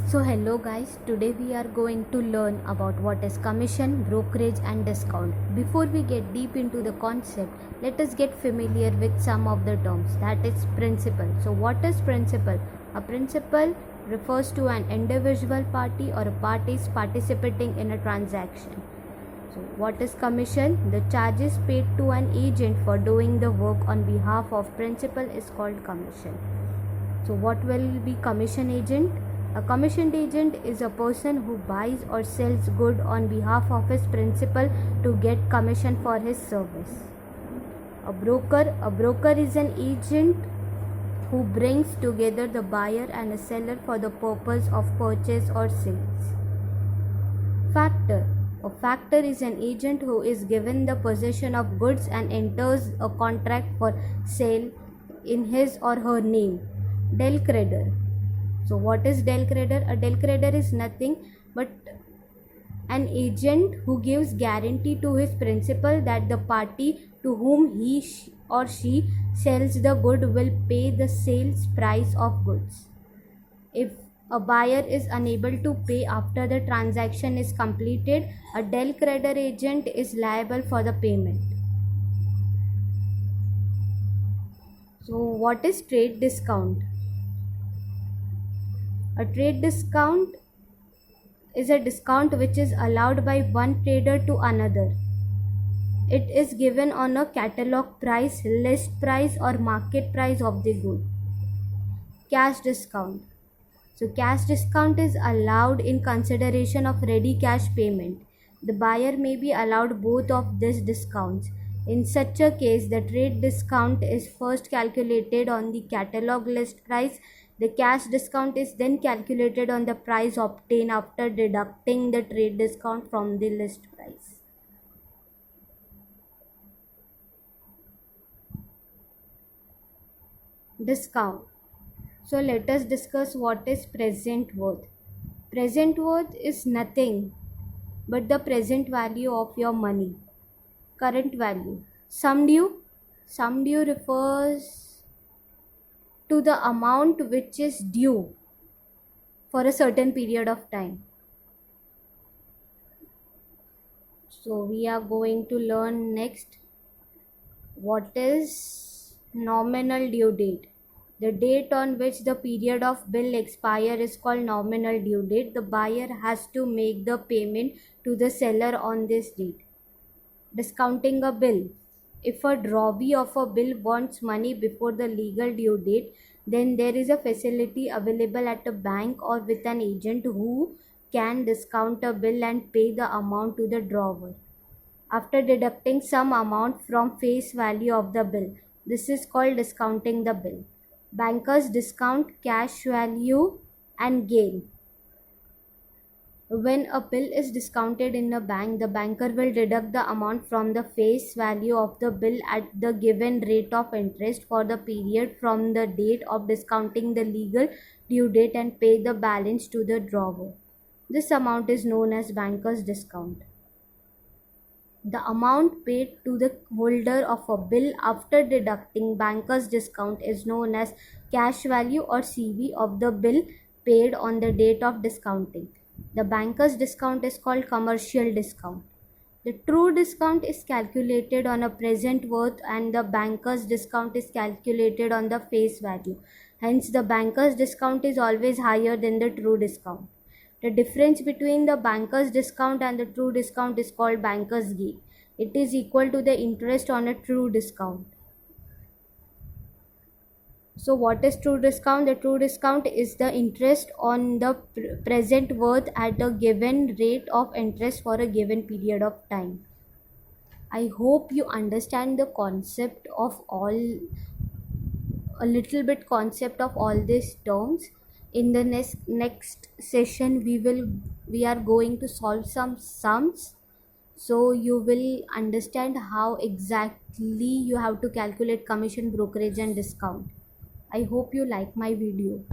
So hello guys, today we are going to learn about what is commission, brokerage and discount. Before we get deep into the concept, let us get familiar with some of the terms. That is principal. So what is principal? A principal refers to an individual party or a parties participating in a transaction. So what is commission? The charges paid to an agent for doing the work on behalf of principal is called commission. So what will be commission agent? A commissioned agent is a person who buys or sells good on behalf of his principal to get commission for his service. A broker is an agent who brings together the buyer and a seller for the purpose of purchase or sales. Factor. A factor is an agent who is given the possession of goods and enters a contract for sale in his or her name. Del creditor. So what is del creditor? A del creditor is nothing but an agent who gives guarantee to his principal that the party to whom he or she sells the good will pay the sales price of goods. If a buyer is unable to pay after the transaction is completed, a del creditor agent is liable for the payment. So what is trade discount? A trade discount is a discount which is allowed by one trader to another. It is given on a catalog price, list price or market price of the good. Cash discount. So cash discount is allowed in consideration of ready cash payment. The buyer may be allowed both of these discounts. In such a case, the trade discount is first calculated on the catalog list price. The cash discount is then calculated on the price obtained after deducting the trade discount from the list price. Discount. So let us discuss what is present worth. Present worth is nothing but the present value of your money. Current value. Sum due. Sum due refers to the amount which is due for a certain period of time. So we are going to learn next what is nominal due date. The date on which the period of bill expire is called nominal due date. The buyer has to make the payment to the seller on this date. Discounting a bill. If a drawee of a bill wants money before the legal due date, then there is a facility available at a bank or with an agent who can discount a bill and pay the amount to the drawer after deducting some amount from face value of the bill. This is called discounting the bill. Bankers discount cash value and gain. When a bill is discounted in a bank, the banker will deduct the amount from the face value of the bill at the given rate of interest for the period from the date of discounting the legal due date and pay the balance to the drawer. This amount is known as banker's discount. The amount paid to the holder of a bill after deducting banker's discount is known as cash value or CV of the bill paid on the date of discounting. The banker's discount is called commercial discount. The true discount is calculated on a present worth and the banker's discount is calculated on the face value. Hence, the banker's discount is always higher than the true discount. The difference between the banker's discount and the true discount is called banker's gain. It is equal to the interest on a true discount. So what is true discount? The true discount is the interest on the present worth at a given rate of interest for a given period of time. I hope you understand the concept of all, a little bit concept of all these terms. In the next session we are going to solve some sums, so you will understand how exactly you have to calculate commission, brokerage and discount. I hope you like my video.